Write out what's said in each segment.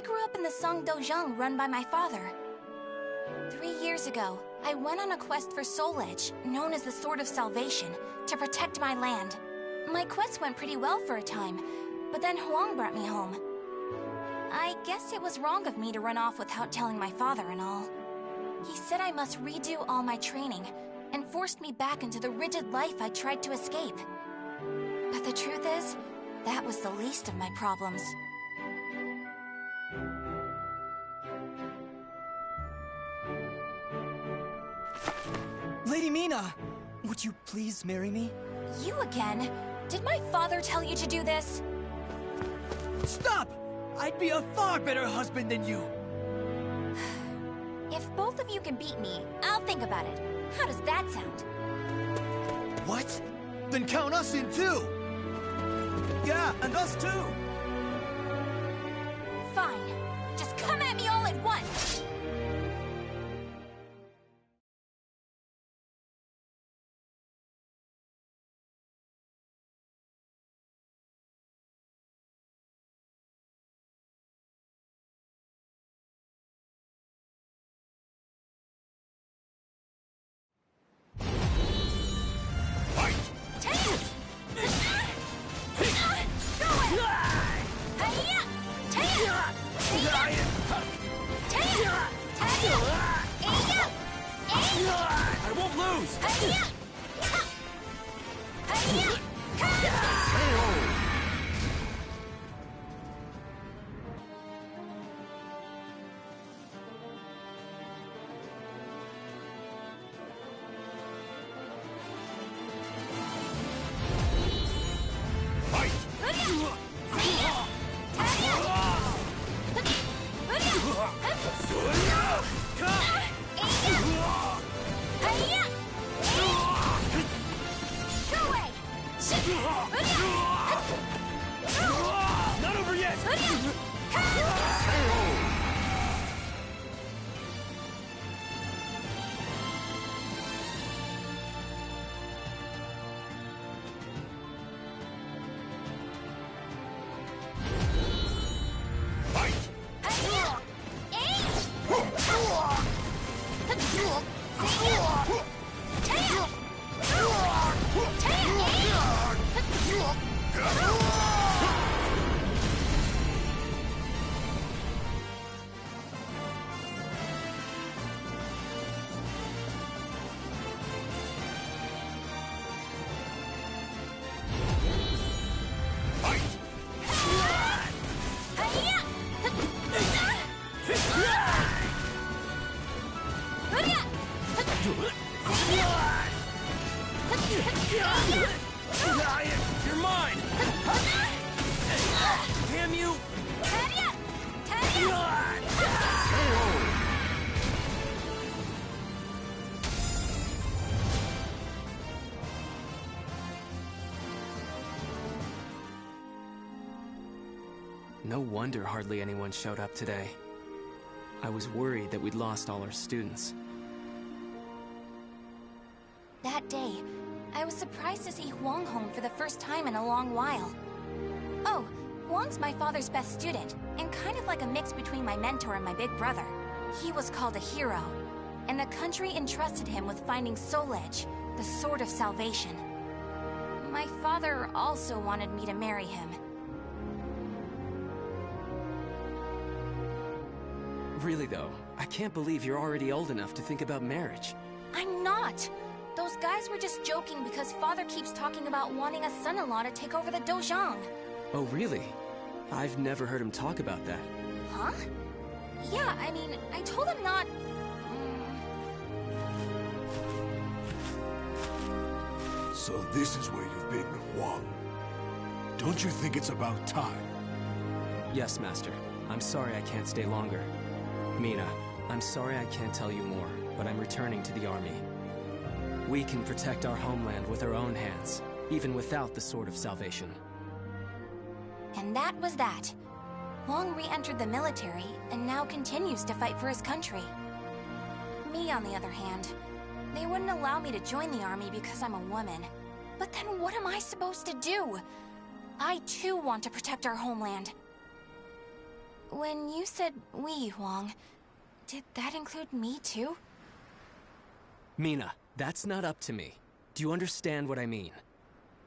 I grew up in the Song Dojang run by my father. 3 years ago, I went on a quest for Soul Edge, known as the Sword of Salvation, to protect my land. My quest went pretty well for a time, but then Huang brought me home. I guess it was wrong of me to run off without telling my father and all. He said I must redo all my training, and forced me back into the rigid life I tried to escape. But the truth is, that was the least of my problems. Lady Mina! Would you please marry me? You again? Did my father tell you to do this? Stop! I'd be a far better husband than you! If both of you can beat me, I'll think about it. How does that sound? What? Then count us in too! Yeah, and us too! Fine. Just come at me all at once! I won't lose! Not over yet! You're mine! Damn you! No wonder hardly anyone showed up today. I was worried that we'd lost all our students. That day, I was surprised to see Huang home for the first time in a long while. Oh, Huang's my father's best student, and kind of like a mix between my mentor and my big brother. He was called a hero, and the country entrusted him with finding Soul Edge, the Sword of Salvation. My father also wanted me to marry him. Really though, I can't believe you're already old enough to think about marriage. I'm not! Those guys were just joking because father keeps talking about wanting a son-in-law to take over the Dojang. Oh really? I've never heard him talk about that. Huh? Yeah, I mean, I told him not... So this is where you've been, Huang. Don't you think it's about time? Yes, Master. I'm sorry I can't stay longer. Mina, I'm sorry I can't tell you more, but I'm returning to the army. We can protect our homeland with our own hands, even without the Sword of Salvation. And that was that. Huang re-entered the military, and now continues to fight for his country. Me, on the other hand, they wouldn't allow me to join the army because I'm a woman. But then what am I supposed to do? I too want to protect our homeland. When you said we, Huang, did that include me too? Mina, that's not up to me. Do you understand what I mean?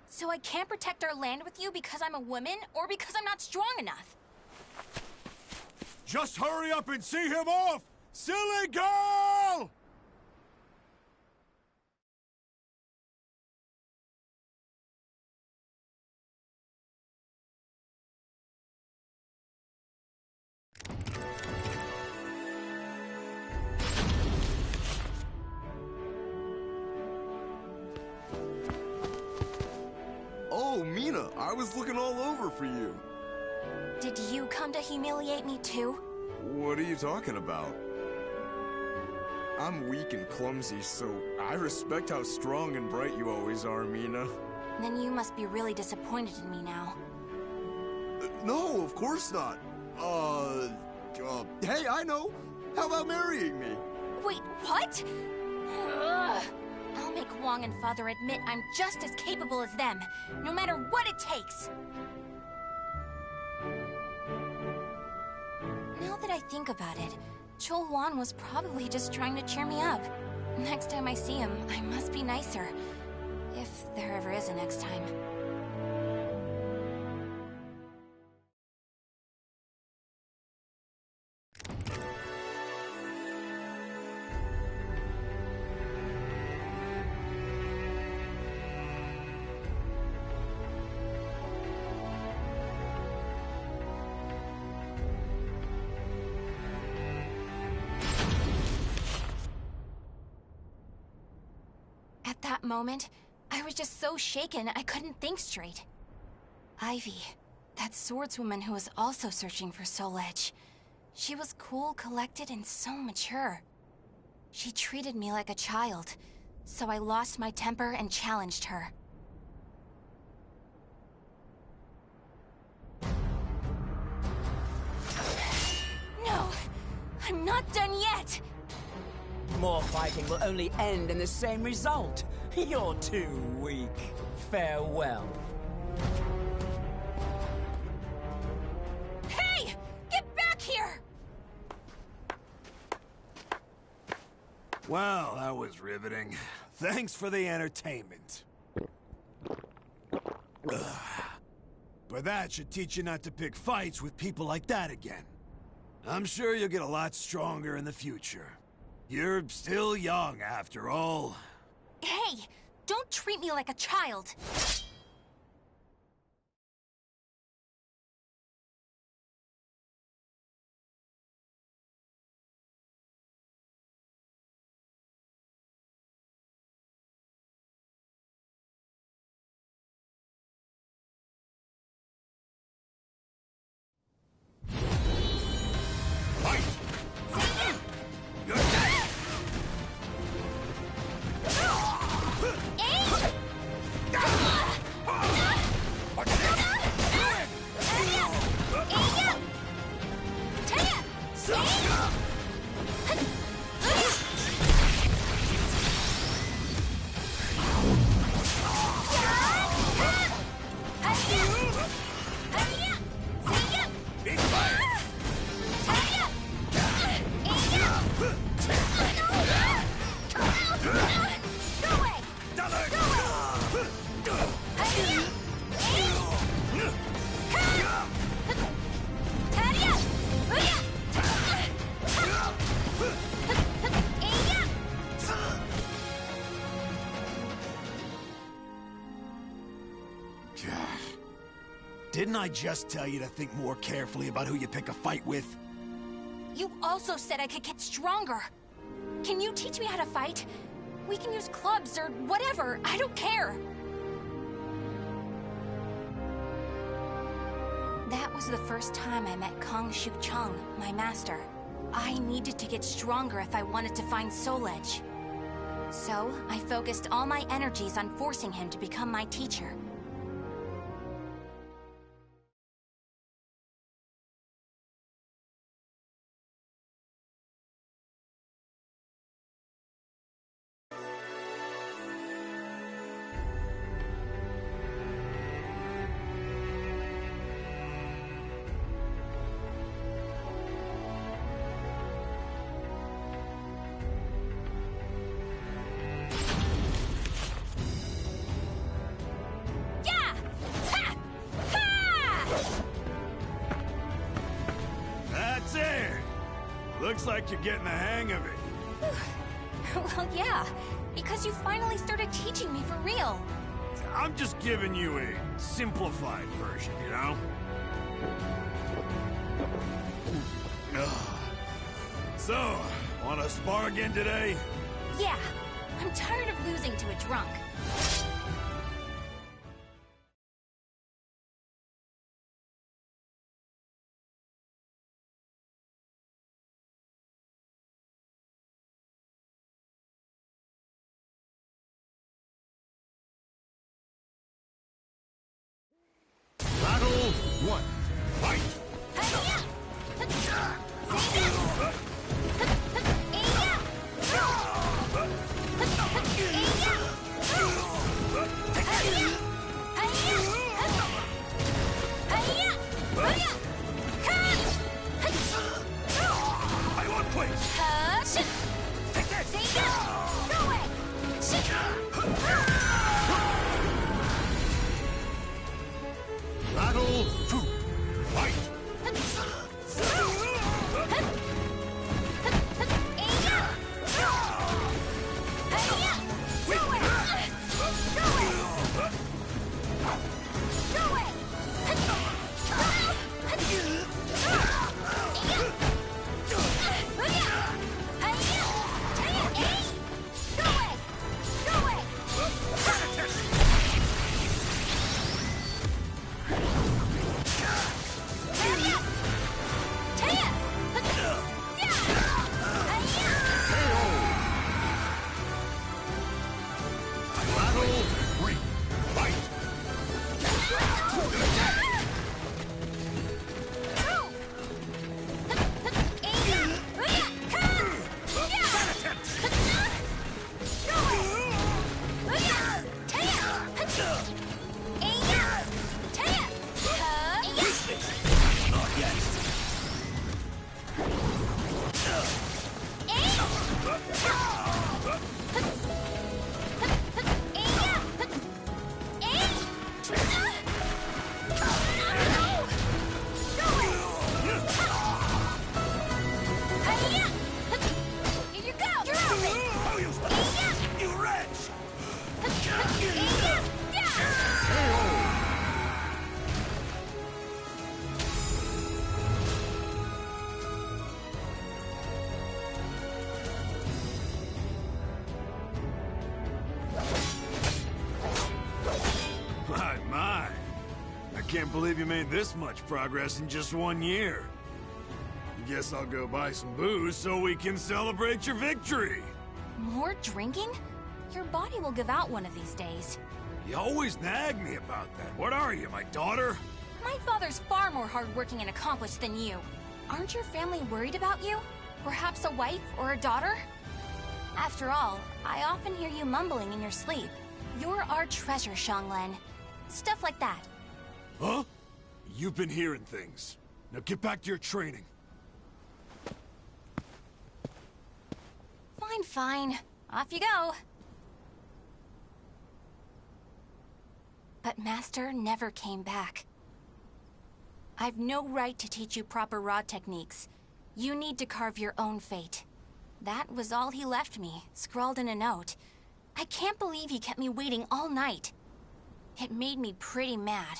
So I can't protect our land with you because I'm a woman, or because I'm not strong enough? Just hurry up and see him off! Silly girl! Oh, Mina, I was looking all over for you. Did you come to humiliate me too? What are you talking about? I'm weak and clumsy, so I respect how strong and bright you always are, Mina. Then you must be really disappointed in me now. No, of course not. Hey, I know. How about marrying me? Wait, what? Ugh. I'll make Huang and Father admit I'm just as capable as them, no matter what it takes. Now that I think about it, Chol Huan was probably just trying to cheer me up. Next time I see him, I must be nicer. If there ever is a next time. At that moment, I was just so shaken I couldn't think straight. Ivy, that swordswoman who was also searching for Soul Edge. She was cool, collected, and so mature. She treated me like a child, so I lost my temper and challenged her. No! I'm not done yet! More fighting will only end in the same result. You're too weak. Farewell. Hey! Get back here! Well, that was riveting. Thanks for the entertainment. Ugh. But that should teach you not to pick fights with people like that again. I'm sure you'll get a lot stronger in the future. You're still young, after all. Hey! Don't treat me like a child! Didn't I just tell you to think more carefully about who you pick a fight with? You also said I could get stronger. Can you teach me how to fight? We can use clubs or whatever, I don't care. That was the first time I met Kong Shu Chung, my master. I needed to get stronger if I wanted to find Soul Edge. So, I focused all my energies on forcing him to become my teacher. Looks like you're getting the hang of it. Well, yeah, because you finally started teaching me for real. I'm just giving you a simplified version, you know? So, wanna spar again today? Yeah, I'm tired of losing to a drunk. Battle 1. Fight! I want place! Take that! Go away! Battle 2. Fight! Can't believe you made this much progress in just 1 year. Guess I'll go buy some booze so we can celebrate your victory. More drinking? Your body will give out one of these days. You always nag me about that. What are you, my daughter? My father's far more hardworking and accomplished than you. Aren't your family worried about you? Perhaps a wife or a daughter? After all, I often hear you mumbling in your sleep. You're our treasure, Xianglen. Stuff like that. Huh? You've been hearing things. Now get back to your training. Fine, fine. Off you go. But Master never came back. I've no right to teach you proper rod techniques. You need to carve your own fate. That was all he left me, scrawled in a note. I can't believe he kept me waiting all night. It made me pretty mad.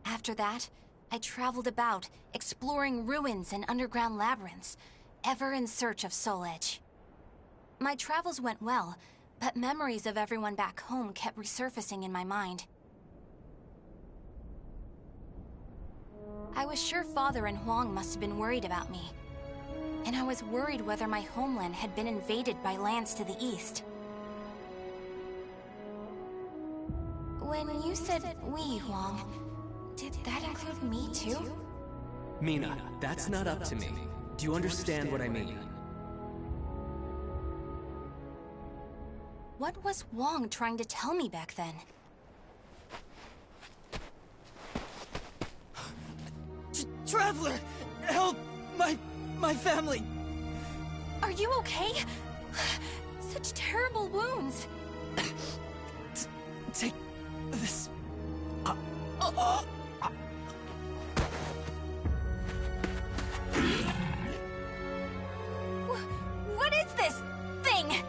After that, I traveled about, exploring ruins and underground labyrinths, ever in search of Soul Edge. My travels went well, but memories of everyone back home kept resurfacing in my mind. I was sure Father and Huang must have been worried about me. And I was worried whether my homeland had been invaded by lands to the east. When you said we, Huang, did that include me too? Mina, that's not up to me. Do you understand what I mean? What was Wong trying to tell me back then? Traveler! Help! My family! Are you okay? Such terrible wounds. Take this. What is this thing?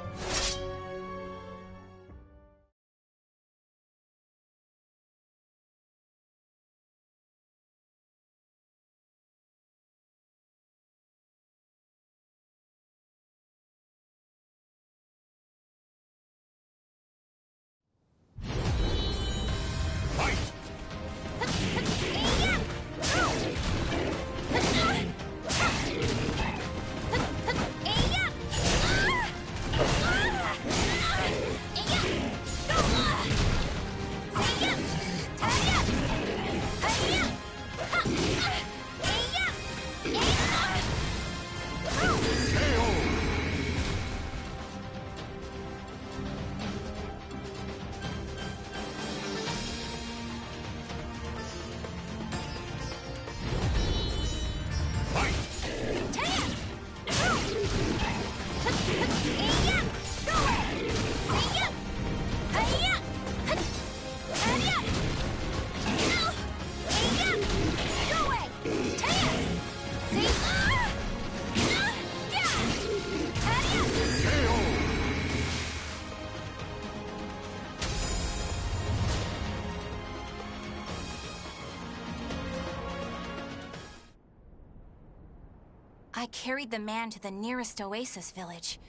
I carried the man to the nearest oasis village,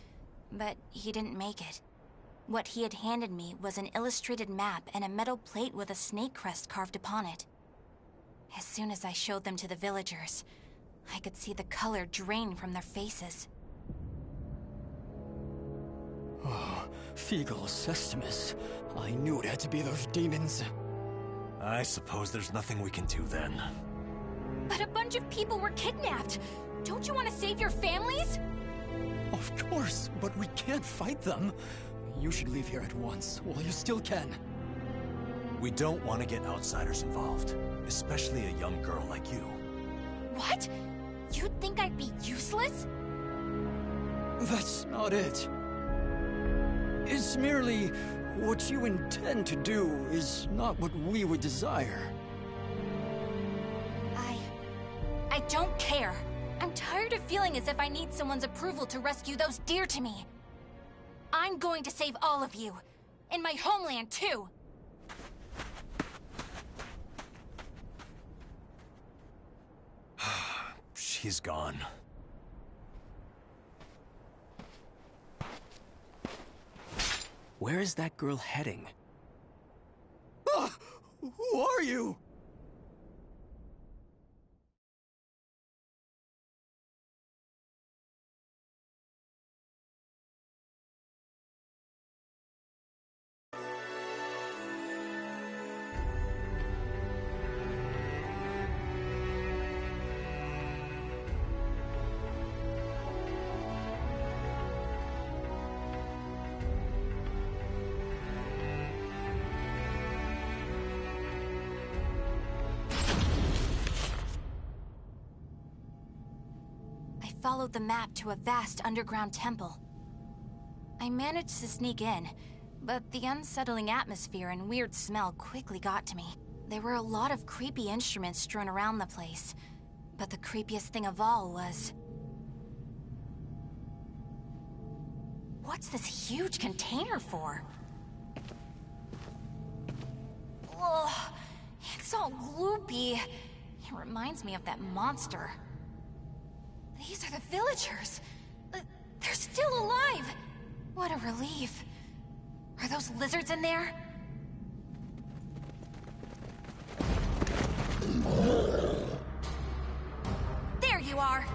but he didn't make it. What he had handed me was an illustrated map and a metal plate with a snake crest carved upon it. As soon as I showed them to the villagers, I could see the color drain from their faces. Oh, Feegle Sestimus. I knew it had to be those demons. I suppose there's nothing we can do then. But a bunch of people were kidnapped! Don't you want to save your families? Of course, but we can't fight them. You should leave here at once, while you still can. We don't want to get outsiders involved, especially a young girl like you. What? You'd think I'd be useless? That's not it. It's merely what you intend to do is not what we would desire. I don't care. I'm tired of feeling as if I need someone's approval to rescue those dear to me. I'm going to save all of you. And my homeland, too. She's gone. Where is that girl heading? Who are you? Followed the map to a vast underground temple. I managed to sneak in, but the unsettling atmosphere and weird smell quickly got to me. There were a lot of creepy instruments strewn around the place, but the creepiest thing of all was... What's this huge container for? Ugh, it's all gloopy. It reminds me of that monster. These are the villagers. They're still alive. What a relief. Are those lizards in there? There you are.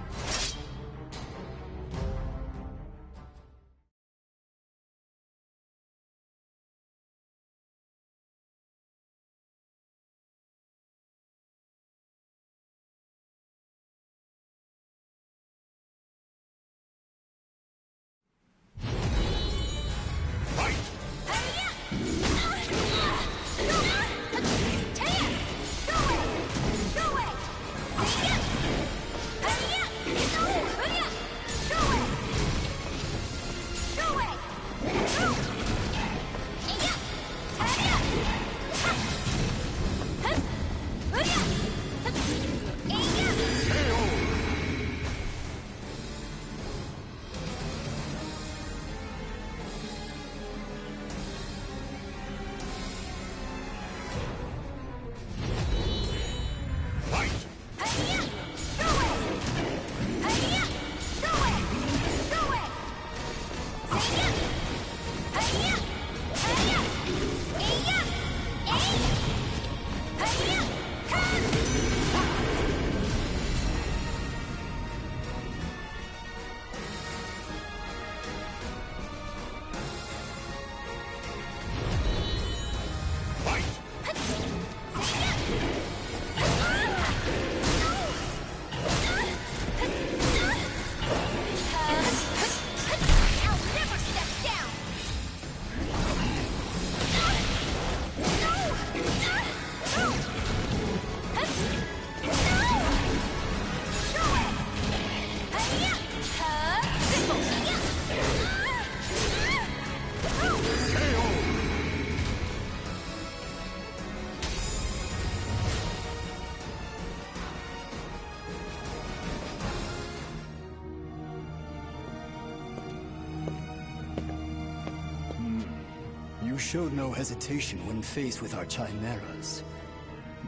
showed no hesitation when faced with our chimeras.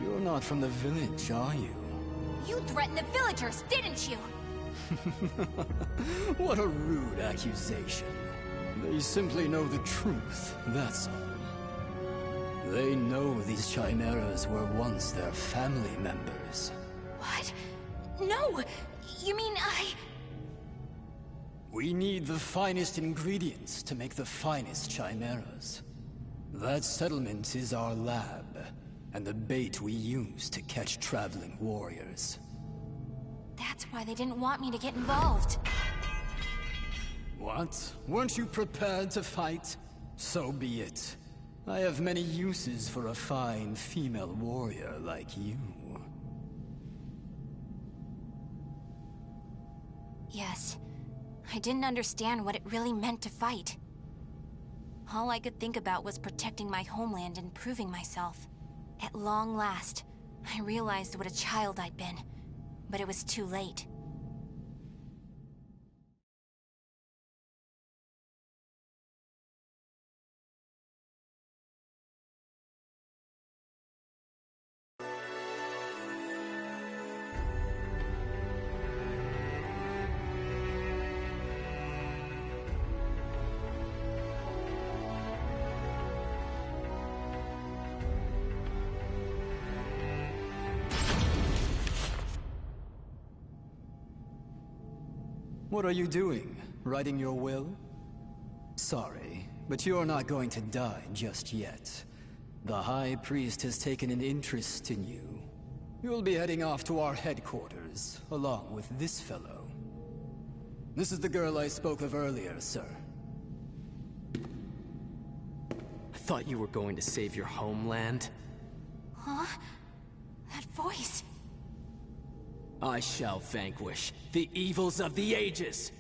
You're not from the village, are you? You threatened the villagers, didn't you? What a rude accusation. They simply know the truth, that's all. They know these chimeras were once their family members. What? No! You mean We need the finest ingredients to make the finest chimeras. That settlement is our lab, and the bait we use to catch traveling warriors. That's why they didn't want me to get involved. What? Weren't you prepared to fight? So be it. I have many uses for a fine female warrior like you. Yes. I didn't understand what it really meant to fight. All I could think about was protecting my homeland and proving myself. At long last, I realized what a child I'd been, but it was too late. What are you doing? Writing your will? Sorry, but you're not going to die just yet. The High Priest has taken an interest in you. You'll be heading off to our headquarters, along with this fellow. This is the girl I spoke of earlier, sir. I thought you were going to save your homeland. Huh? That voice... I shall vanquish the evils of the ages!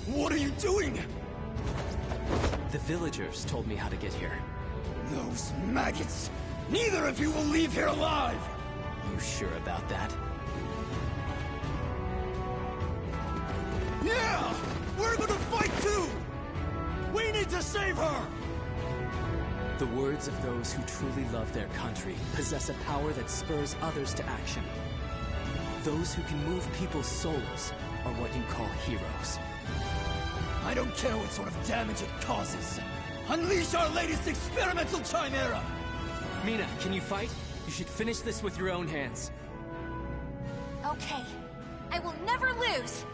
What are you doing? The villagers told me how to get here. Those maggots! Neither of you will leave here alive! You sure about that? Yeah! We're gonna fight too! We need to save her! The words of those who truly love their country possess a power that spurs others to action. Those who can move people's souls are what you call heroes. I don't care what sort of damage it causes. Unleash our latest experimental chimera! Mina, can you fight? You should finish this with your own hands. Okay. I will never lose!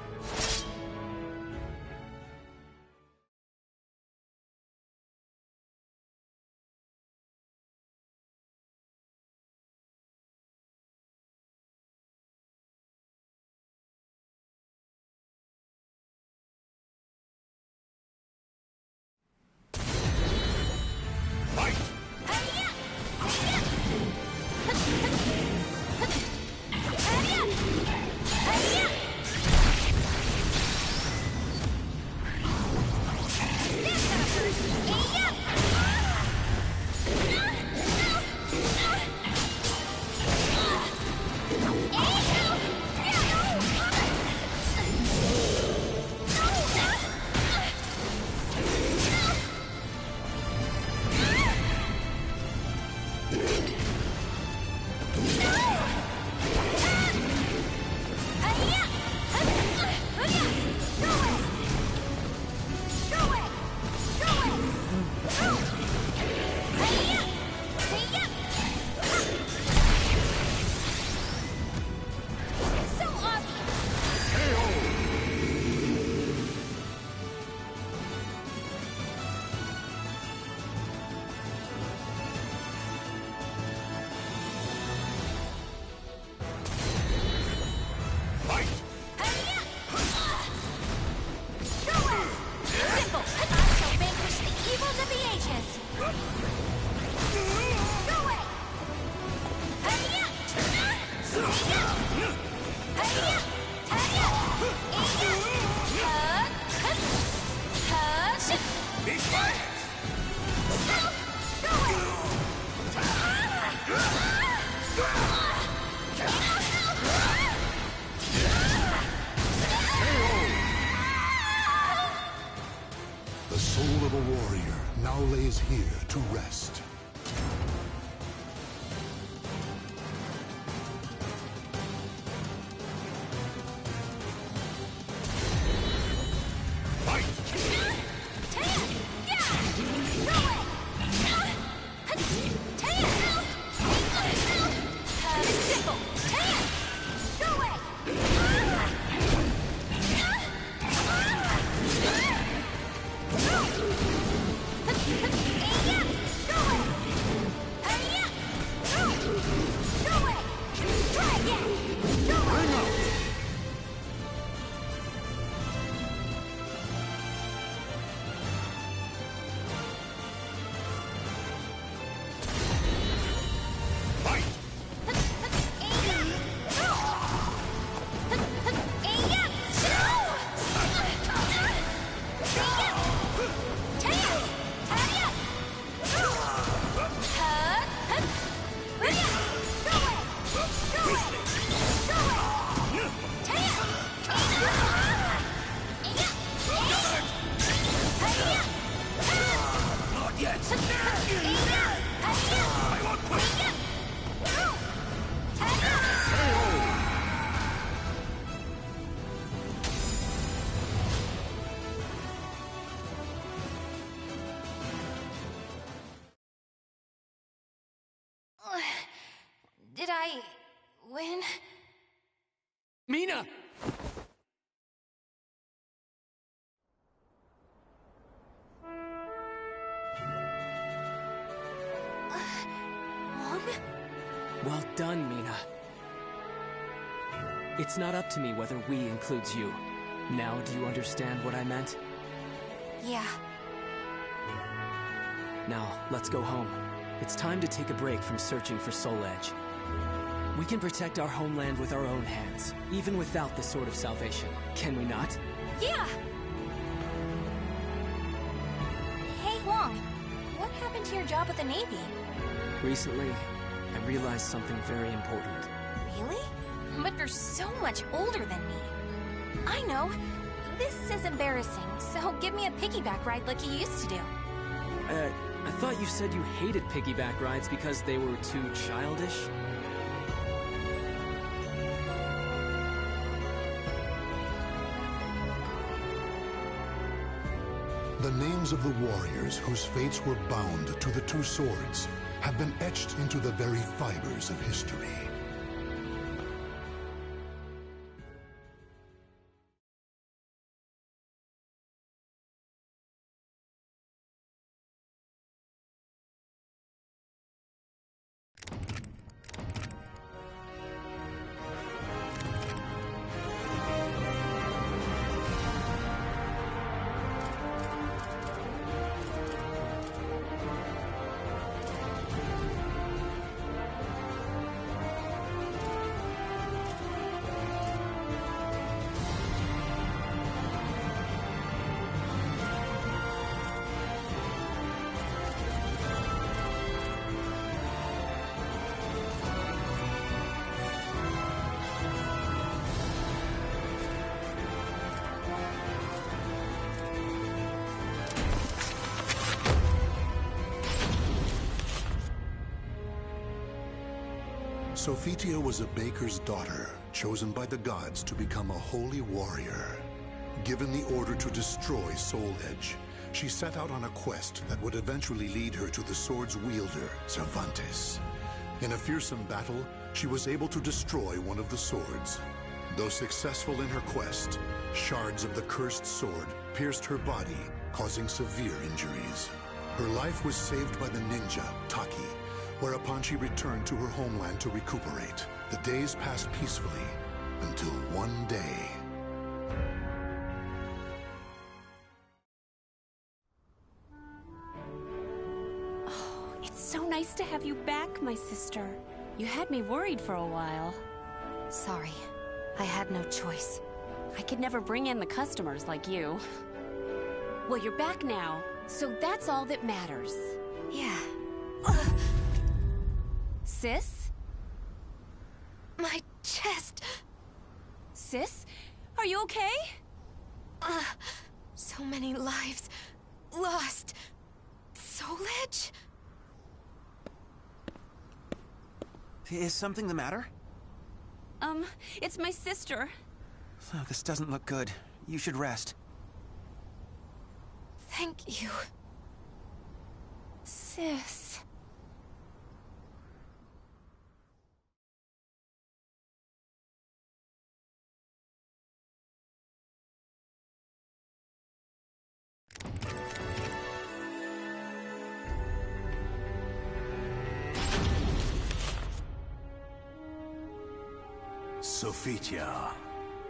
warrior now lays here to rest. Did I win? Mina! Mom? Well done, Mina. It's not up to me whether we includes you. Now do you understand what I meant? Yeah. Now, let's go home. It's time to take a break from searching for Soul Edge. We can protect our homeland with our own hands, even without the Sword of Salvation. Can we not? Yeah! Hey, Huang. What happened to your job with the Navy? Recently, I realized something very important. Really? But you're so much older than me. I know. This is embarrassing, so give me a piggyback ride like you used to do. I thought you said you hated piggyback rides because they were too childish? The names of the warriors whose fates were bound to the two swords have been etched into the very fibers of history. Sophitia was a baker's daughter, chosen by the gods to become a holy warrior. Given the order to destroy Soul Edge, she set out on a quest that would eventually lead her to the sword's wielder, Cervantes. In a fearsome battle, she was able to destroy one of the swords. Though successful in her quest, shards of the cursed sword pierced her body, causing severe injuries. Her life was saved by the ninja, Taki, whereupon she returned to her homeland to recuperate. The days passed peacefully until one day. Oh, it's so nice to have you back, my sister. You had me worried for a while. Sorry. I had no choice. I could never bring in the customers like you. Well, you're back now, so that's all that matters. Yeah. Sis? My chest. Sis? Are you okay? So many lives. lost Soul Edge? Is something the matter? It's my sister. Oh, this doesn't look good. You should rest. Thank you, sis.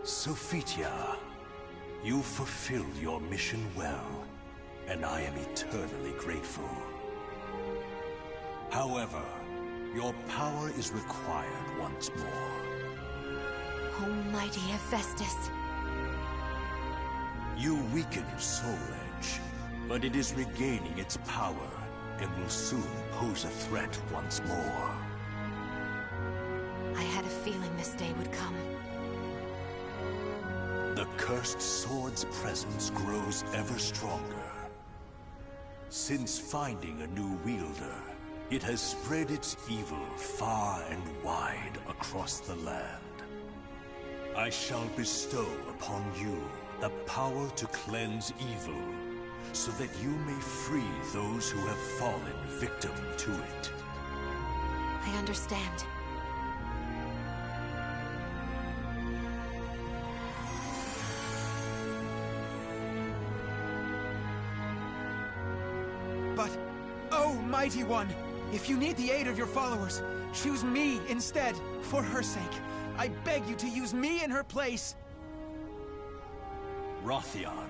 Sophitia, you fulfilled your mission well, and I am eternally grateful. However, your power is required once more. Almighty Hephaestus. You weakened Soul Edge, but it is regaining its power, and will soon pose a threat once more. I had a feeling this day would come. The cursed sword's presence grows ever stronger. Since finding a new wielder, it has spread its evil far and wide across the land. I shall bestow upon you the power to cleanse evil, so that you may free those who have fallen victim to it. I understand. But, oh, Mighty One, if you need the aid of your followers, choose me instead, for her sake. I beg you to use me in her place. Rothion,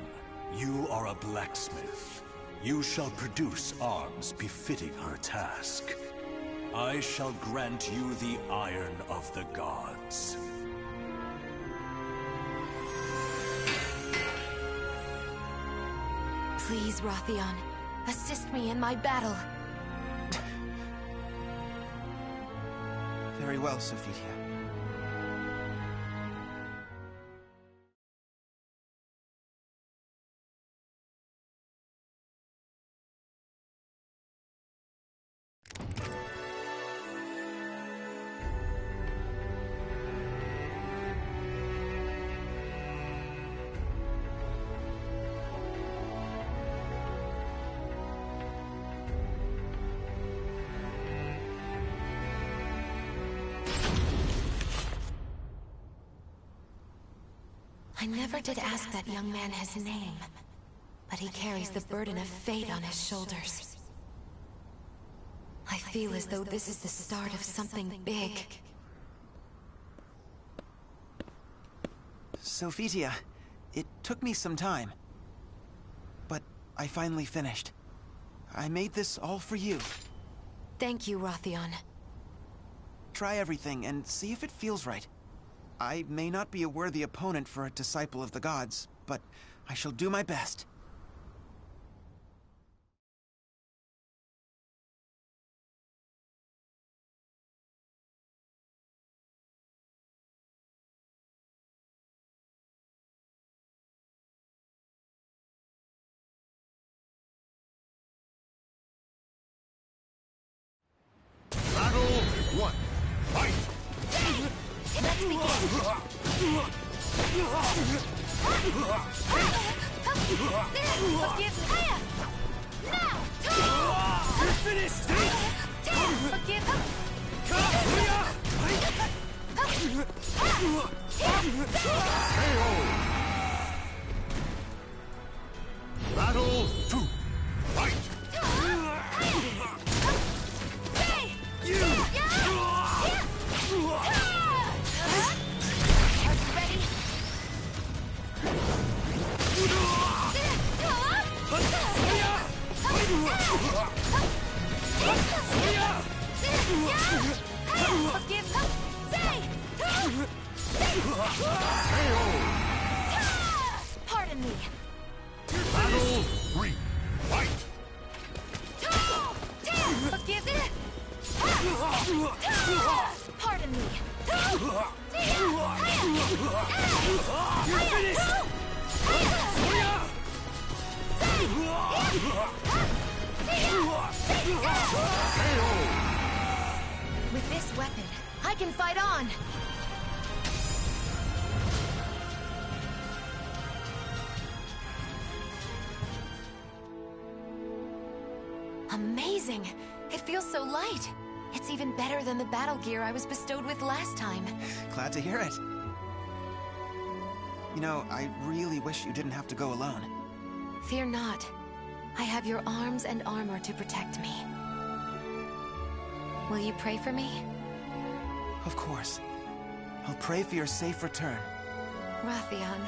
you are a blacksmith. You shall produce arms befitting her task. I shall grant you the Iron of the Gods. Please, Rothion, assist me in my battle. Very well, Sophitia. I never did ask that young man his name, but he carries the burden of fate on his shoulders. I feel as though this is the start of something big. Sophitia, it took me some time, but I finally finished. I made this all for you. Thank you, Rothion. Try everything and see if it feels right. I may not be a worthy opponent for a disciple of the gods, but I shall do my best. Battle 1. Fight! Let's begin. Forgive me. Now! You're finished! Forgive Battle 2. Fight! Pardon me. Battle 3. Fight! Forgive me. Pardon me. You're finished! With this weapon, I can fight on! Amazing! It feels so light! It's even better than the battle gear I was bestowed with last time. Glad to hear it. You know, I really wish you didn't have to go alone. Fear not. I have your arms and armor to protect me. Will you pray for me? Of course. I'll pray for your safe return. Rathian.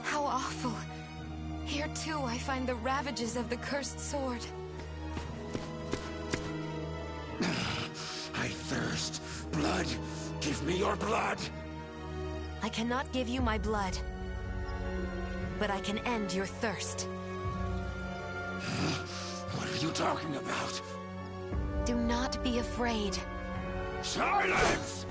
How awful. Here too I find the ravages of the cursed sword. I thirst. Blood. Give me your blood. I cannot give you my blood, but I can end your thirst. What are you talking about? Do not be afraid. Silence!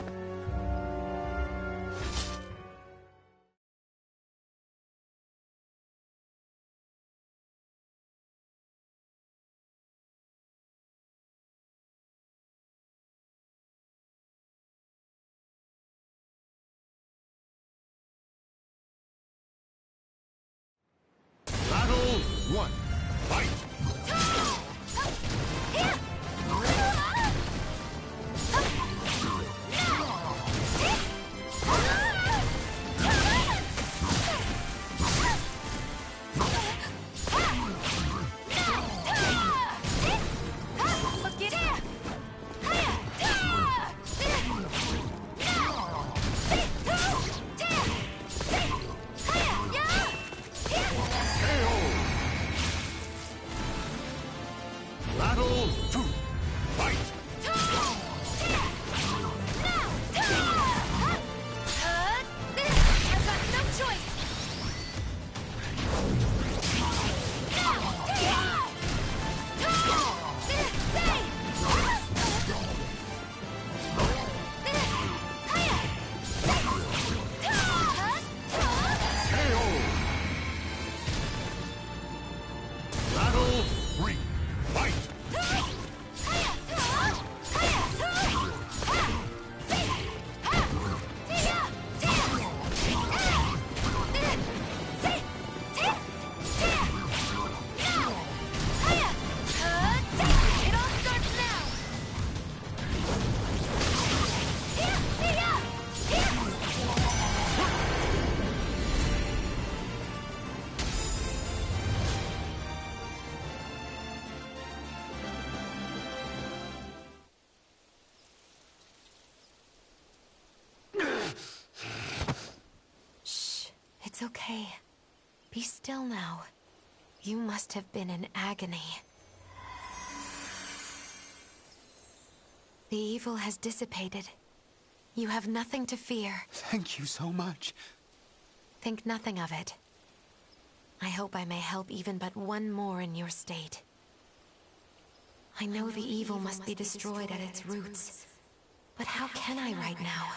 Battle 1. Fight! Battle 2. Fight! I've got no choice! Battle 3. Fight! It all starts now! Shh, it's okay. Be still now. You must have been in agony. The evil has dissipated. You have nothing to fear. Thank you so much. Think nothing of it. I hope I may help even but one more in your state. I know the evil must be destroyed at its roots. But how can I right now?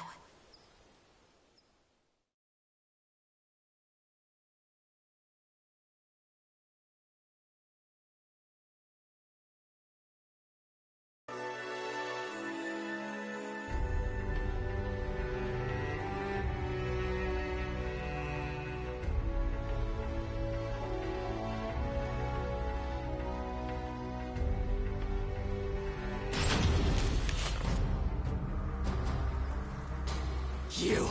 You!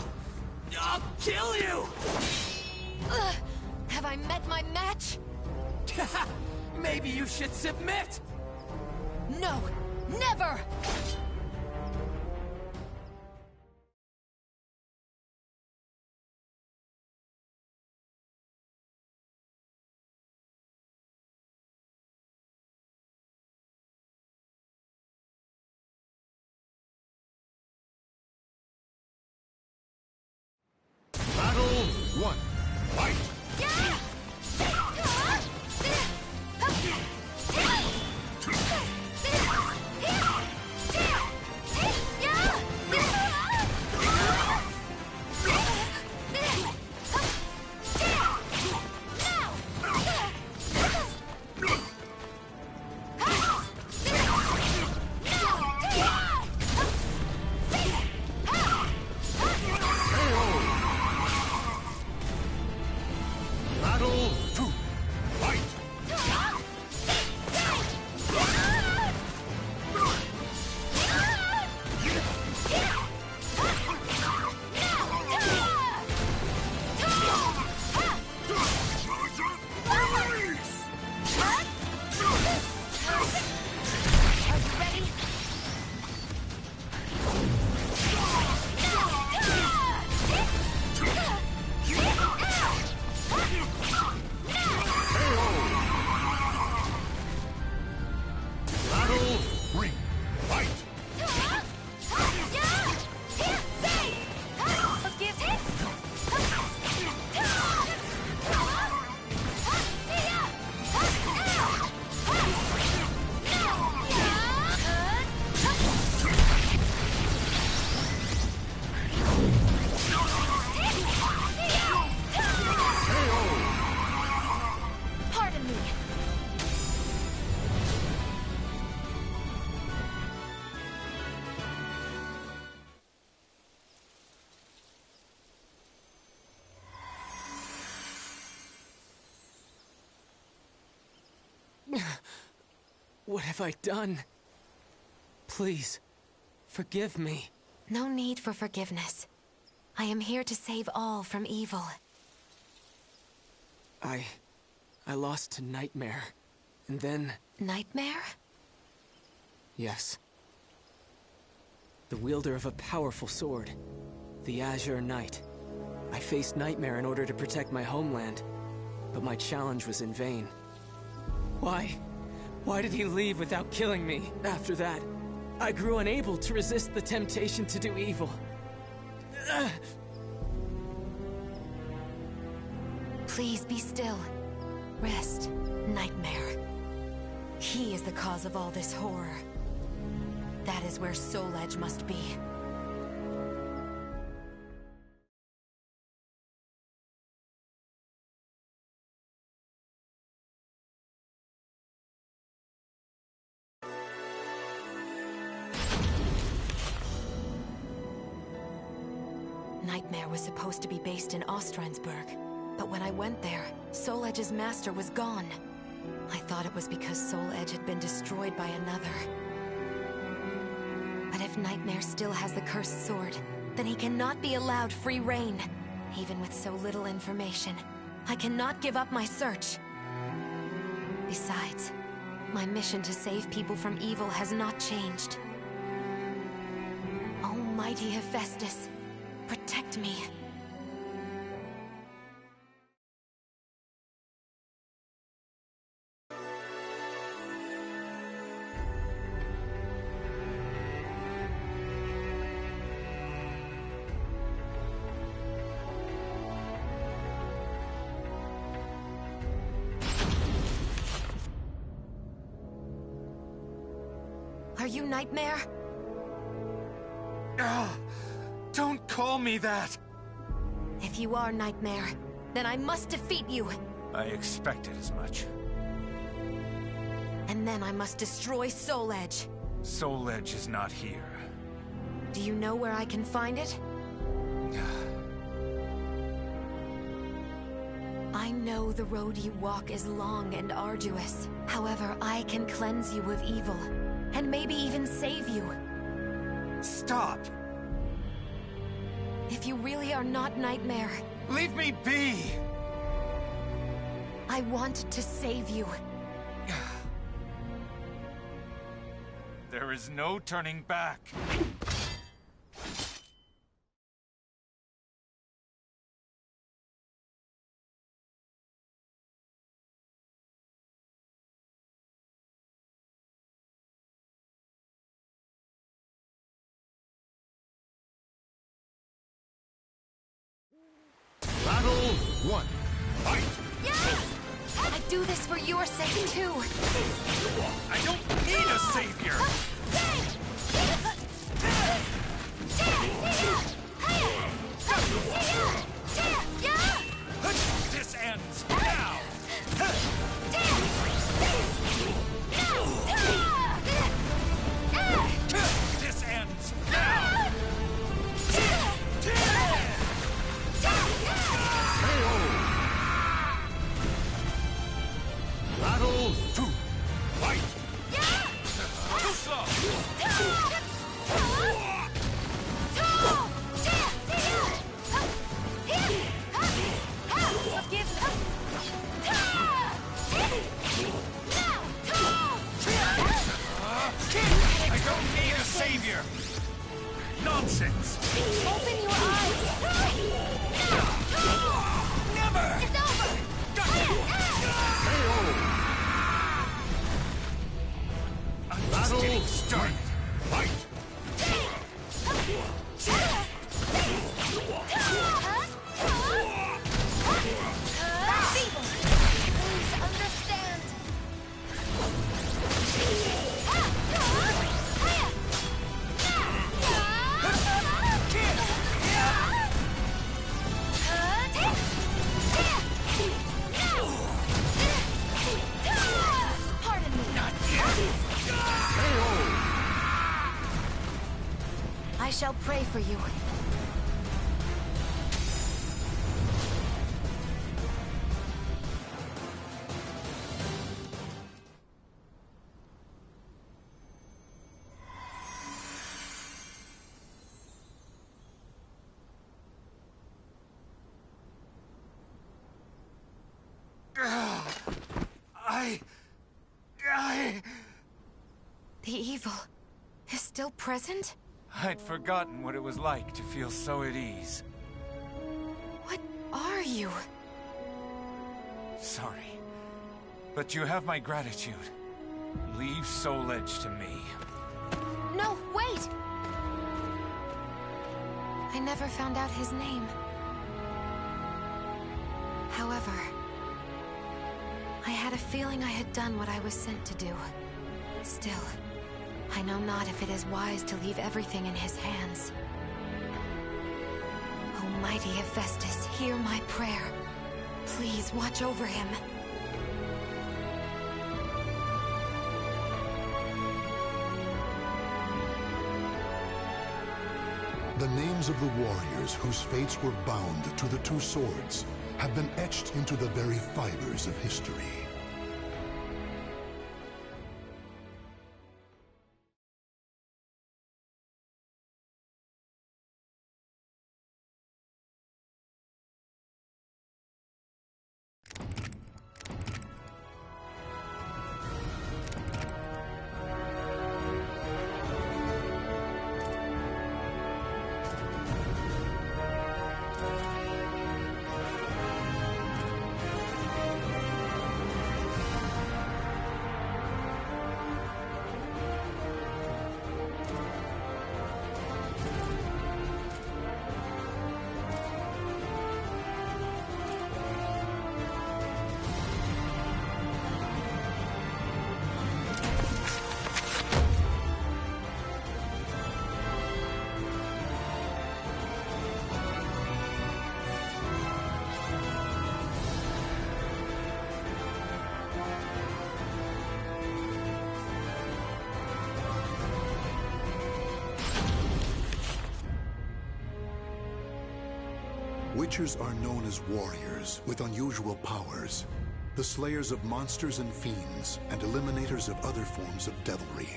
I'll kill you! Have I met my match? Maybe you should submit! No! Never! What have I done? Please, forgive me. No need for forgiveness. I am here to save all from evil. I lost to Nightmare, and then... Nightmare? Yes. The wielder of a powerful sword, the Azure Knight. I faced Nightmare in order to protect my homeland, but my challenge was in vain. Why? Why did he leave without killing me? After that, I grew unable to resist the temptation to do evil. Please be still. Rest, Nightmare. He is the cause of all this horror. That is where Soul Edge must be. Nightmare was supposed to be based in Ostransburg, but when I went there, Soul Edge's master was gone. I thought it was because Soul Edge had been destroyed by another. But if Nightmare still has the cursed sword, then he cannot be allowed free reign. Even with so little information, I cannot give up my search. Besides, my mission to save people from evil has not changed. Almighty Hephaestus, protect me. Are you Nightmare? Don't call me that! If you are Nightmare, then I must defeat you. I expected as much. And then I must destroy Soul Edge. Soul Edge is not here. Do you know where I can find it? I know the road you walk is long and arduous. However, I can cleanse you of evil, and maybe even save you. Stop! If you really are not Nightmare... Leave me be! I want to save you. There is no turning back. Battle 1. Fight! Yeah! I do this for your sake, too. I don't need a savior! This ends now! This ends now! Battle 2. Fight! Too slow! I don't need a savior! Nonsense! Open your eyes! Never! It's over! I'm just getting started. Fight! Please understand. Pardon me. Not yet! I shall pray for you. The evil is still present? I'd forgotten what it was like to feel so at ease. What are you? Sorry, but you have my gratitude. Leave Soul Edge to me. No, wait! I never found out his name. However, I had a feeling I had done what I was sent to do. Still, I know not if it is wise to leave everything in his hands. Almighty Hephaestus, hear my prayer. Please watch over him. The names of the warriors whose fates were bound to the two swords have been etched into the very fibers of history. Witchers are known as warriors with unusual powers, the slayers of monsters and fiends, and eliminators of other forms of devilry.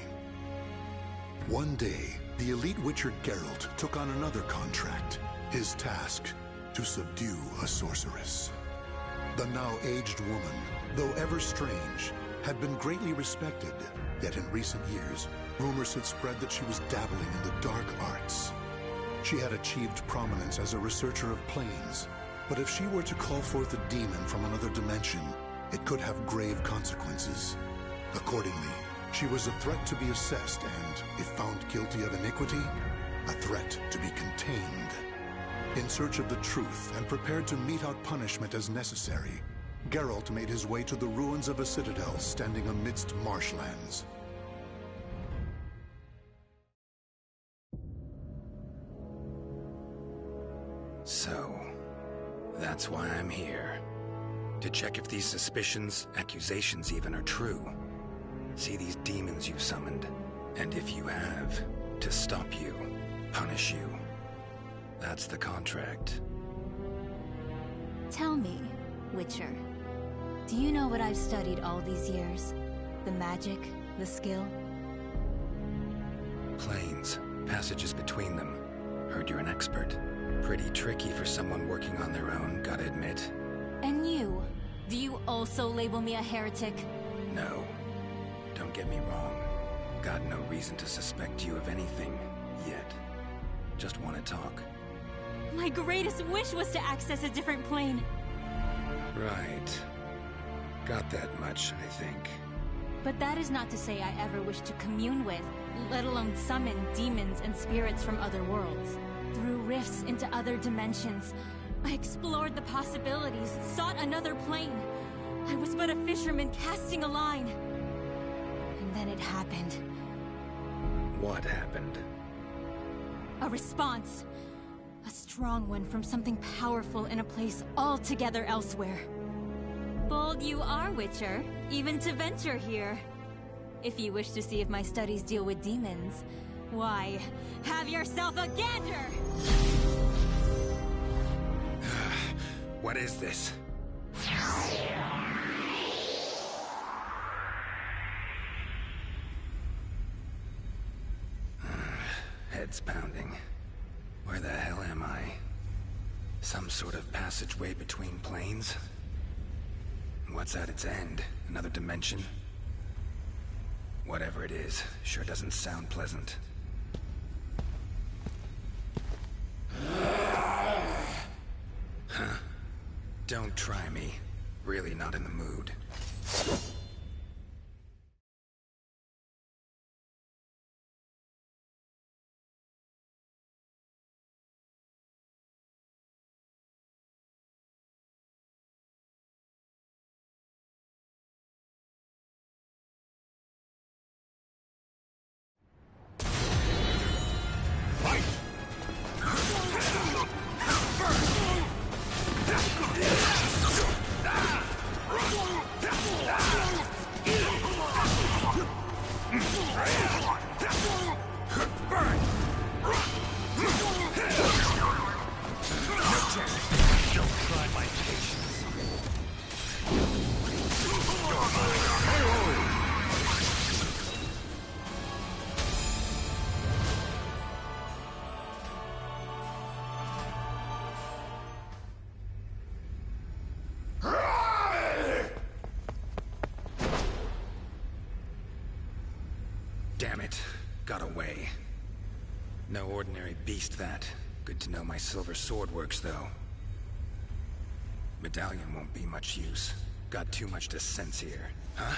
One day, the elite witcher Geralt took on another contract, his task to subdue a sorceress. The now aged woman, though ever strange, had been greatly respected, yet in recent years, rumors had spread that she was dabbling in the dark arts. She had achieved prominence as a researcher of planes, but if she were to call forth a demon from another dimension, it could have grave consequences. Accordingly, she was a threat to be assessed and, if found guilty of iniquity, a threat to be contained. In search of the truth and prepared to mete out punishment as necessary, Geralt made his way to the ruins of a citadel standing amidst marshlands. So, that's why I'm here. To check if these suspicions, accusations even, are true. See these demons you've summoned, and if you have, to stop you, punish you. That's the contract. Tell me, Witcher, do you know what I've studied all these years? The magic, the skill? Planes, passages between them. Heard you're an expert. Pretty tricky for someone working on their own, gotta admit. And you? Do you also label me a heretic? No. Don't get me wrong. Got no reason to suspect you of anything, yet. Just want to talk. My greatest wish was to access a different plane. Right. Got that much, I think. But that is not to say I ever wished to commune with, let alone summon demons and spirits from other worlds. Through rifts into other dimensions, I explored the possibilities, sought another plane. I was but a fisherman casting a line. And then it happened. What happened? A response. A strong one from something powerful in a place altogether elsewhere. Bold you are, Witcher, even to venture here. If you wish to see if my studies deal with demons, why, have yourself a gander! What is this? Head's pounding. Where the hell am I? Some sort of passageway between planes? What's at its end? Another dimension? Whatever it is, sure doesn't sound pleasant. Huh. Don't try me. Really not in the mood. Damn it. Got away. No ordinary beast, that. Good to know my silver sword works, though. Medallion won't be much use. Got too much to sense here. Huh?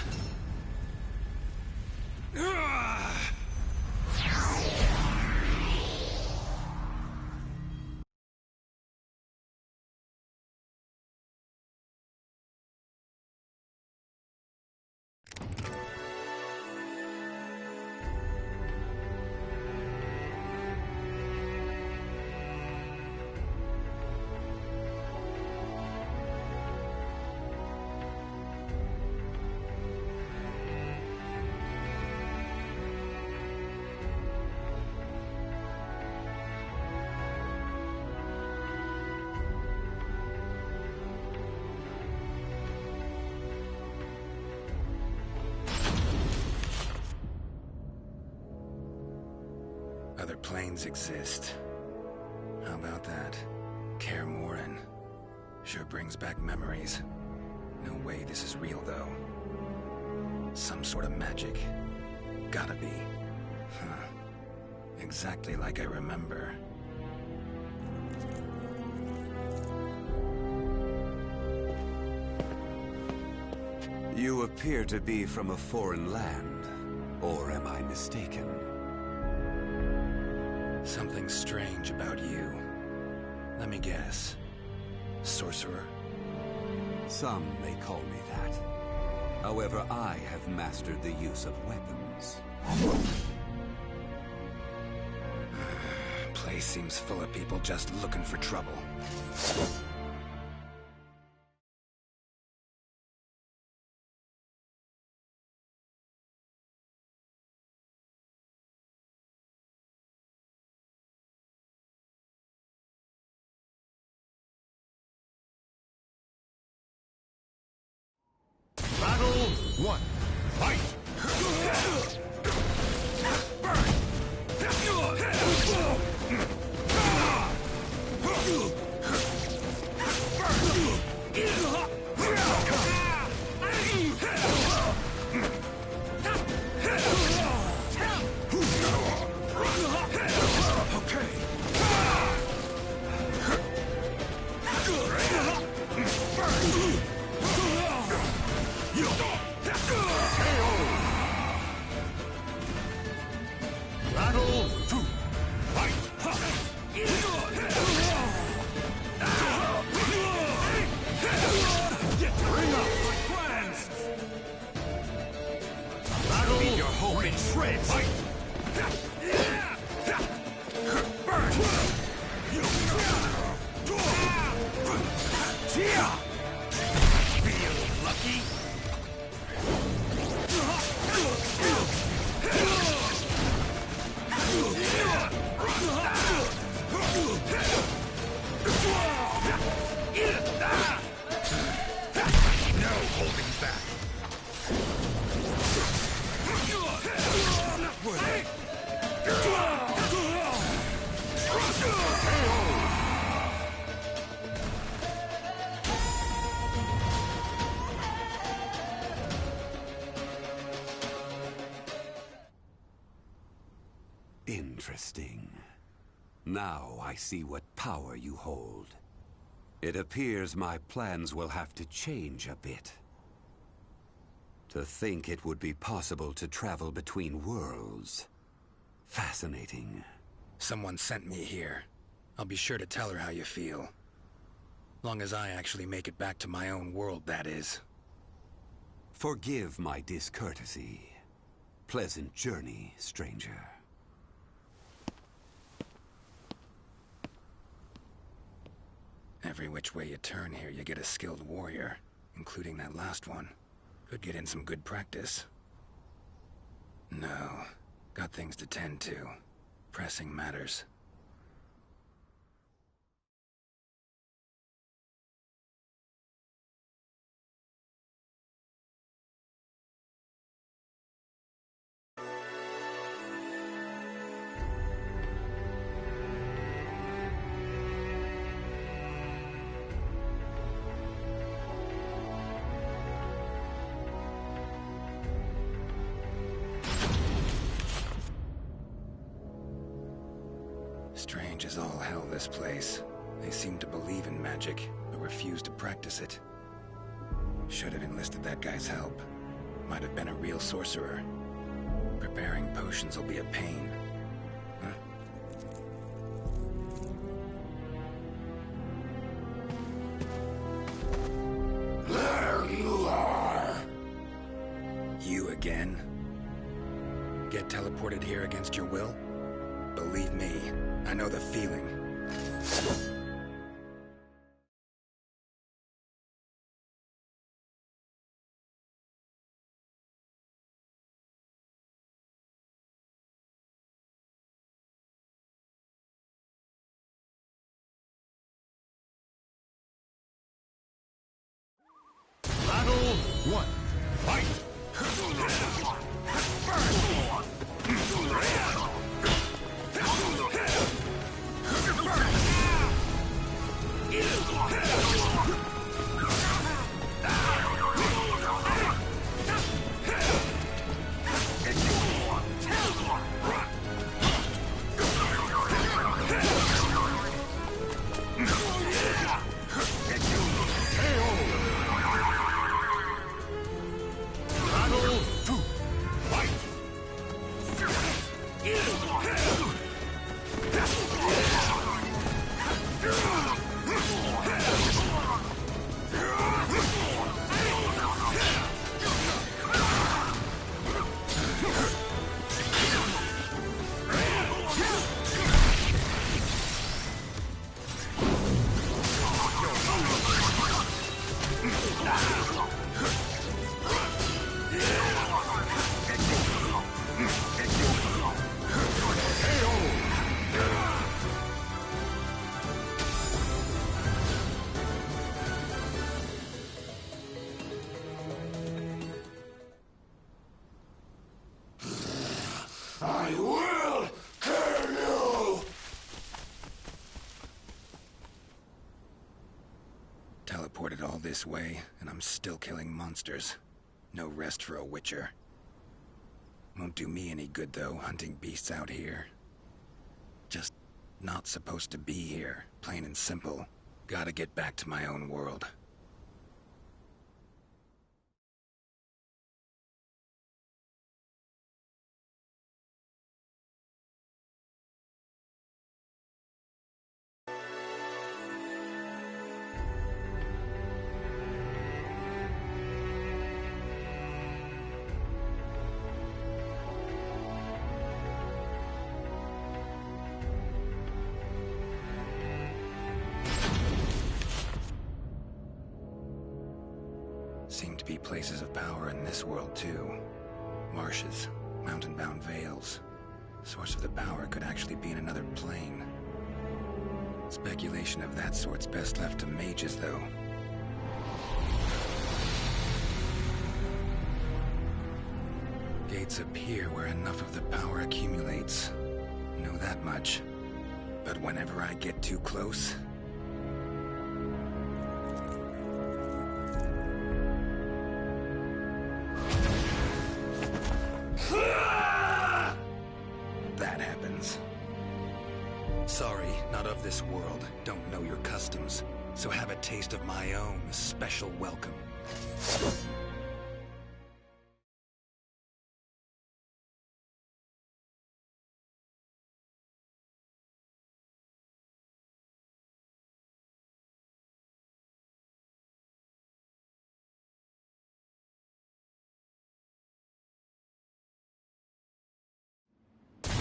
Other planes exist. How about that? Kaer Morhen. Sure brings back memories. No way this is real, though. Some sort of magic. Gotta be. Huh. Exactly like I remember. You appear to be from a foreign land. Or am I mistaken? Something strange about you. Let me guess. Sorcerer? Some may call me that. However, I have mastered the use of weapons. Place seems full of people just looking for trouble. Battle 1. Fight! Battle 2. Fight! Bring up my friends! Battle leave your hope in shreds! Fight! Burn! Feel lucky? No holding back. Interesting. Now I see what power you hold. It appears my plans will have to change a bit. To think it would be possible to travel between worlds. Fascinating. Someone sent me here. I'll be sure to tell her how you feel. Long as I actually make it back to my own world, that is. Forgive my discourtesy. Pleasant journey, stranger. Every which way you turn here, you get a skilled warrior, including that last one. Could get in some good practice. No. Got things to tend to. Pressing matters. Strange as all hell, this place. They seem to believe in magic, but refuse to practice it. Should have enlisted that guy's help. Might have been a real sorcerer. Preparing potions will be a pain. Huh? There you are! You again? Get teleported here against your will? Believe me, I know the feeling. Battle 1. Fight! I will kill you! Teleported all this way, and I'm still killing monsters. No rest for a witcher. Won't do me any good, though, hunting beasts out here. Just not supposed to be here, plain and simple. Gotta get back to my own world. Seem to be places of power in this world, too. Marshes, mountain-bound vales. Source of the power could actually be in another plane. Speculation of that sort's best left to mages, though. Gates appear where enough of the power accumulates. Know that much. But whenever I get too close... that happens. sorry, not of this world. Don't know your customs. So have a taste of my own special welcome.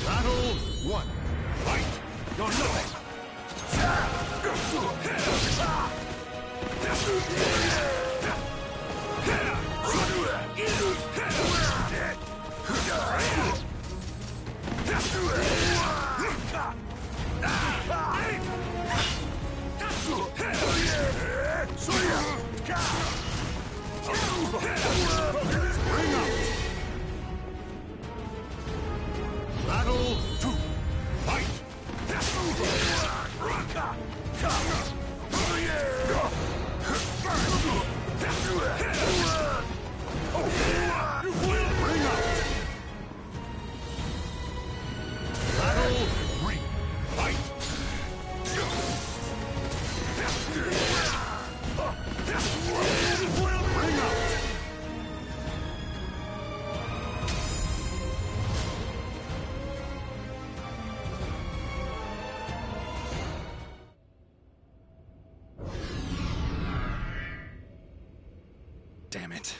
Battle 1. Fight! Don't know it! Battle 2. Fight! Battle 3. Fight! Bring up! Damn it.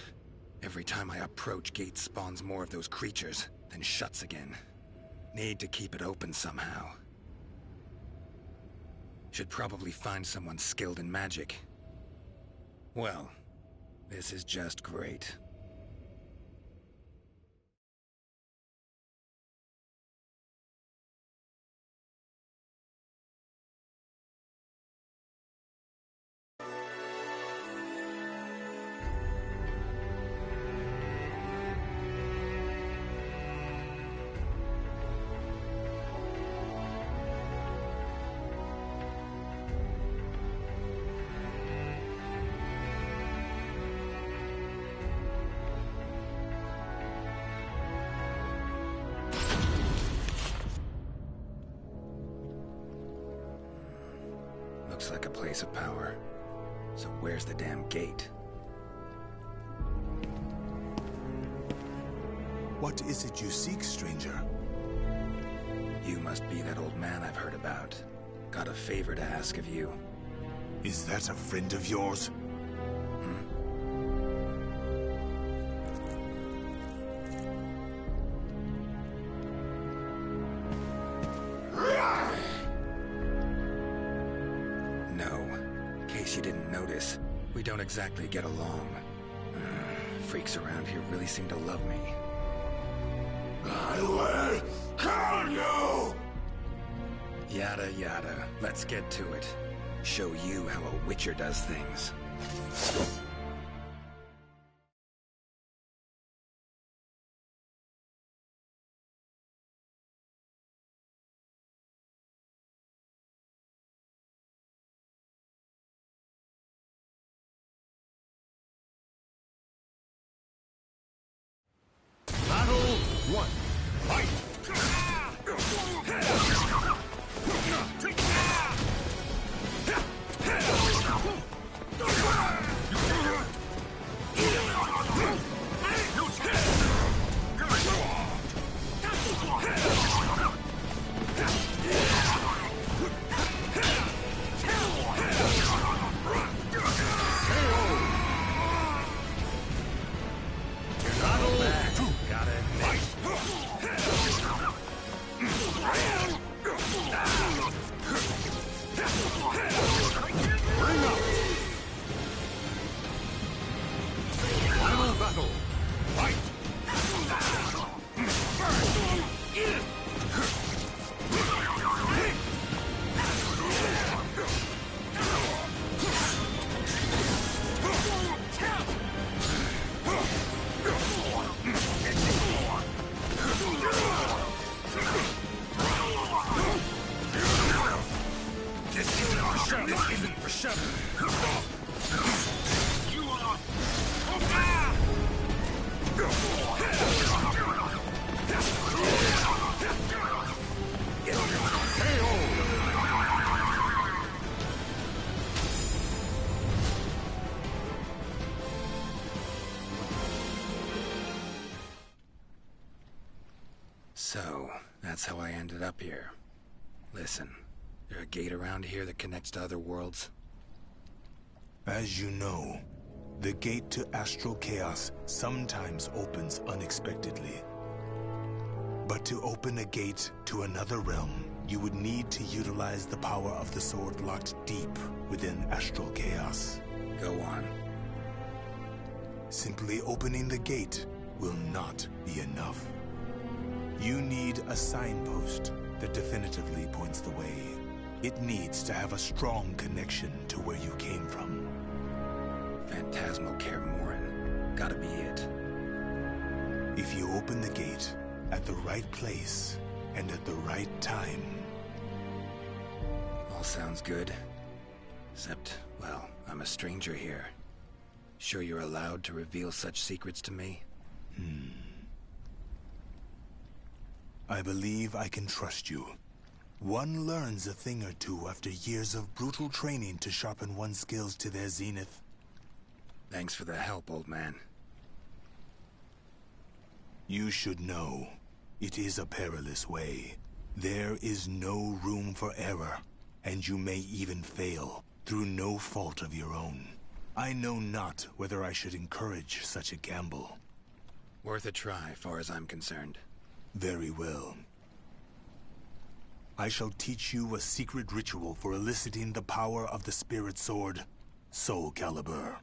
Every time I approach, gate spawns more of those creatures, then shuts again. Need to keep it open somehow. Should probably find someone skilled in magic. Well, this is just great. Looks like a place of power. So where's the damn gate? What is it you seek, stranger? You must be that old man I've heard about. Got a favor to ask of you. Is that a friend of yours? You didn't notice. We don't exactly get along. Freaks around here really seem to love me. I will kill you! Yada yada. Let's get to it. Show you how a Witcher does things. Battle 1. Fight! So, that's how I ended up here. Listen, there a gate around here that connects to other worlds? As you know, the gate to astral chaos sometimes opens unexpectedly. But to open a gate to another realm, you would need to utilize the power of the sword locked deep within astral chaos. Go on. Simply opening the gate will not be enough. You need a signpost that definitively points the way. It needs to have a strong connection to where you came from. Phantasmal Kaer Morhen. Gotta be it. If you open the gate at the right place and at the right time... All sounds good. Except, well, I'm a stranger here. Sure you're allowed to reveal such secrets to me? I believe I can trust you. One learns a thing or two after years of brutal training to sharpen one's skills to their zenith. Thanks for the help, old man. You should know, it is a perilous way. There is no room for error, and you may even fail, through no fault of your own. I know not whether I should encourage such a gamble. Worth a try, far as I'm concerned. Very well. I shall teach you a secret ritual for eliciting the power of the spirit sword, Soul Calibur.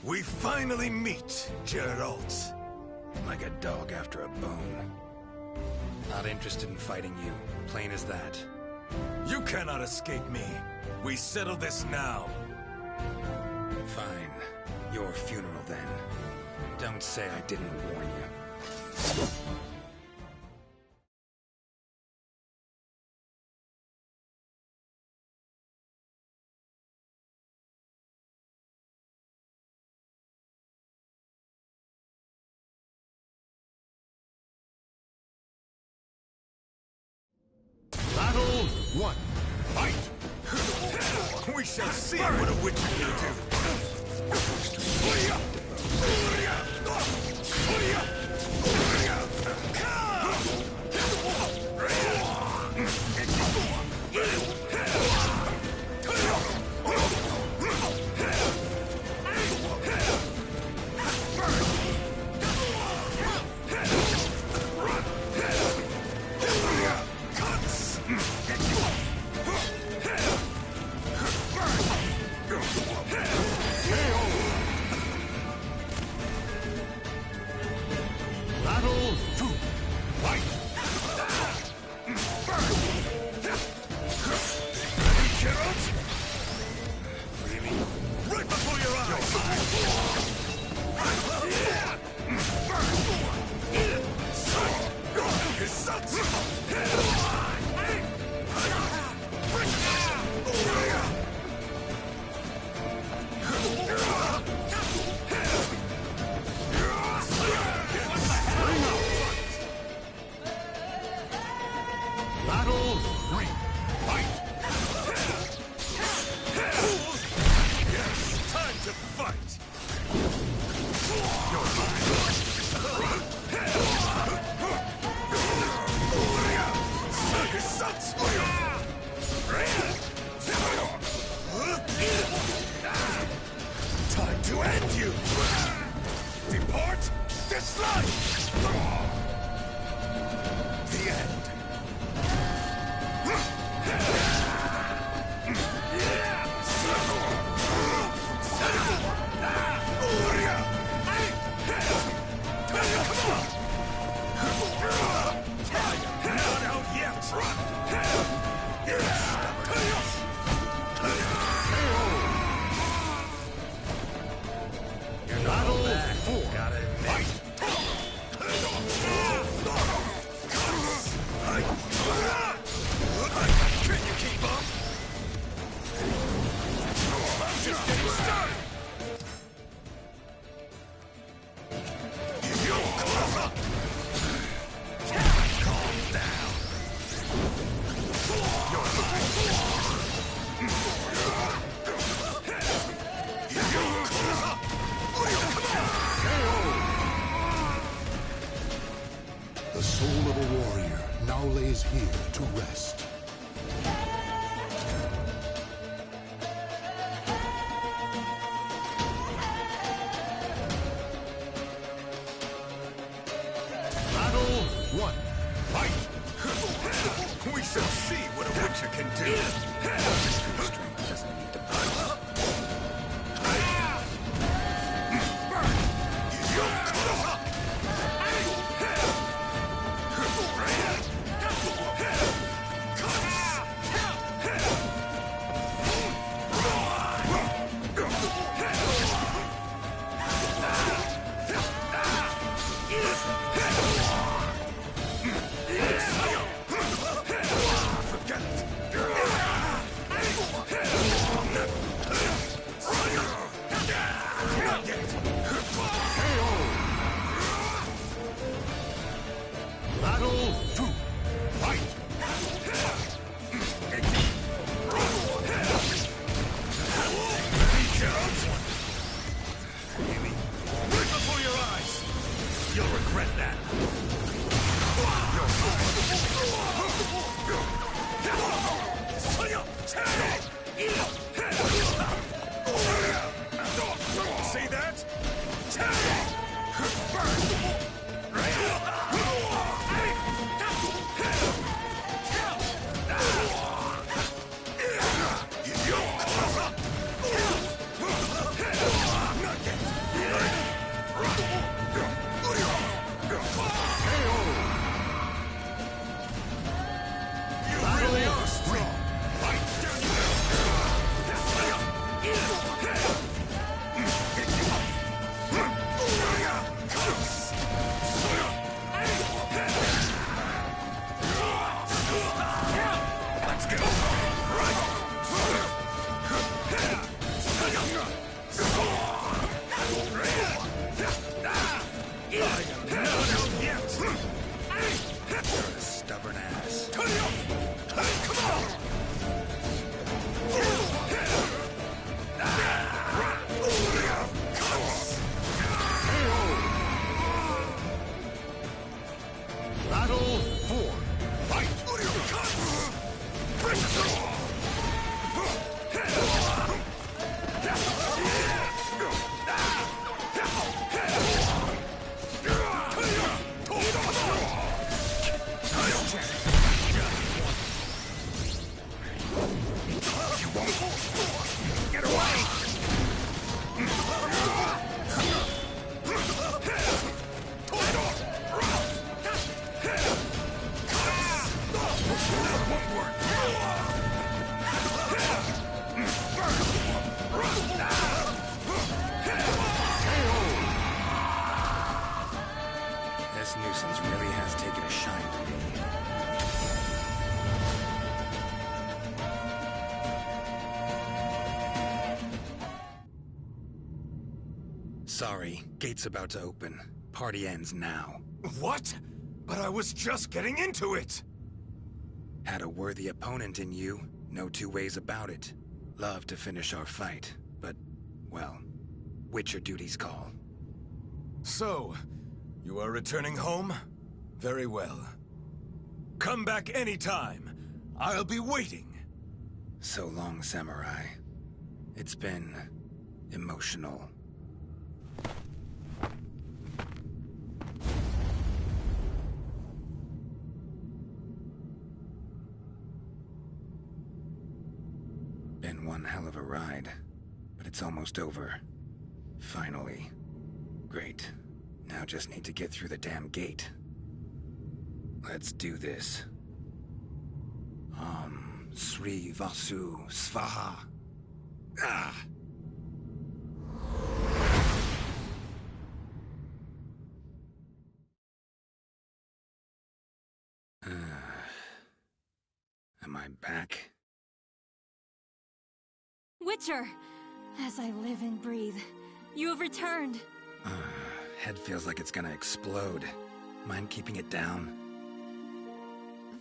We finally meet, Geralt. Like a dog after a bone. Not interested in fighting you. Plain as that. You cannot escape me. We settle this now. Fine. Your funeral, then. Don't say I didn't warn you. Battle 1. Fight! We shall see what a witch can do. Time to end you! Depart this life! The end. Not out yet! The soul of a warrior now lays here to rest. Battle 1. Fight! We shall see what a witcher can do. Strength doesn't need to burn. Battle 2. Fight! Right before your eyes! You'll regret that. See that? Battle 4. Fight! Get away! This nuisance really has taken a shine to me. Sorry, gate's about to open. Party ends now. What? But I was just getting into it! Had a worthy opponent in you, no two ways about it. Love to finish our fight, but, well, Witcher duties call. So, you are returning home? Very well. Come back anytime. I'll be waiting. So long, Samurai. It's been emotional. Been one hell of a ride, but it's almost over. Finally. Great. Now just need to get through the damn gate. Let's do this. Sri Vasu Svaha. Ah! Am I back? Witcher! As I live and breathe, you have returned. Head feels like it's gonna explode. Mind keeping it down?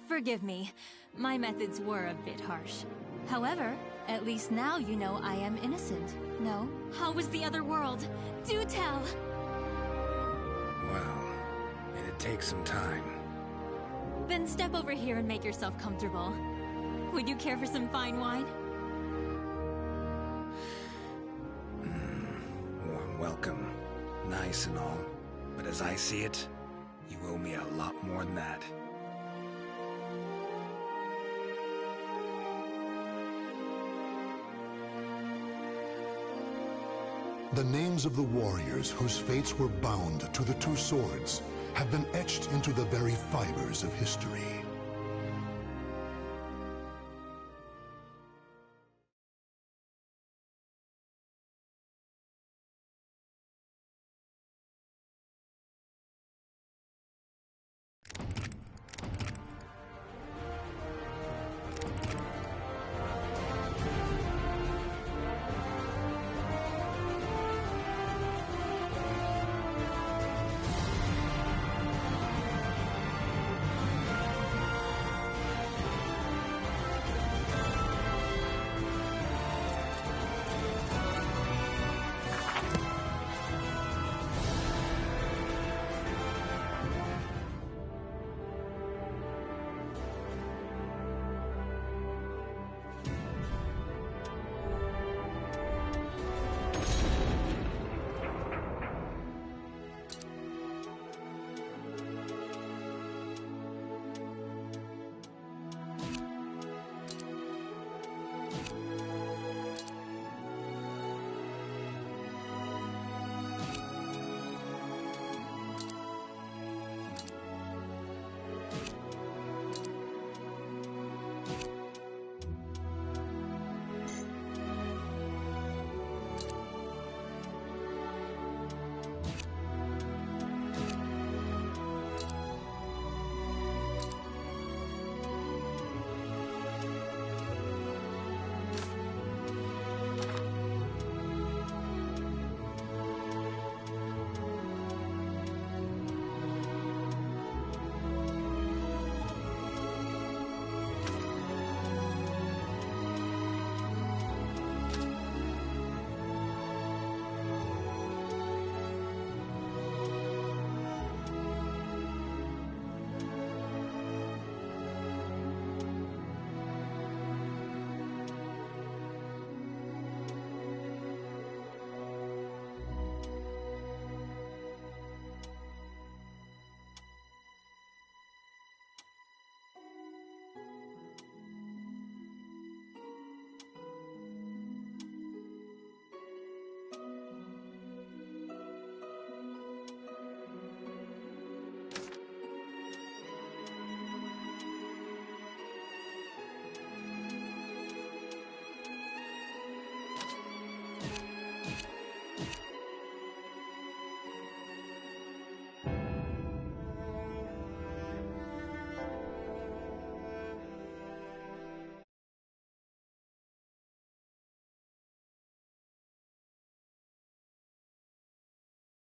Forgive me. My methods were a bit harsh. However, at least now you know I am innocent, no? How was the other world? Do tell! Well, it'd take some time. Then step over here and make yourself comfortable. Would you care for some fine wine? Warm welcome. Nice and all. But as I see it, you owe me a lot more than that. The names of the warriors whose fates were bound to the two swords have been etched into the very fibers of history.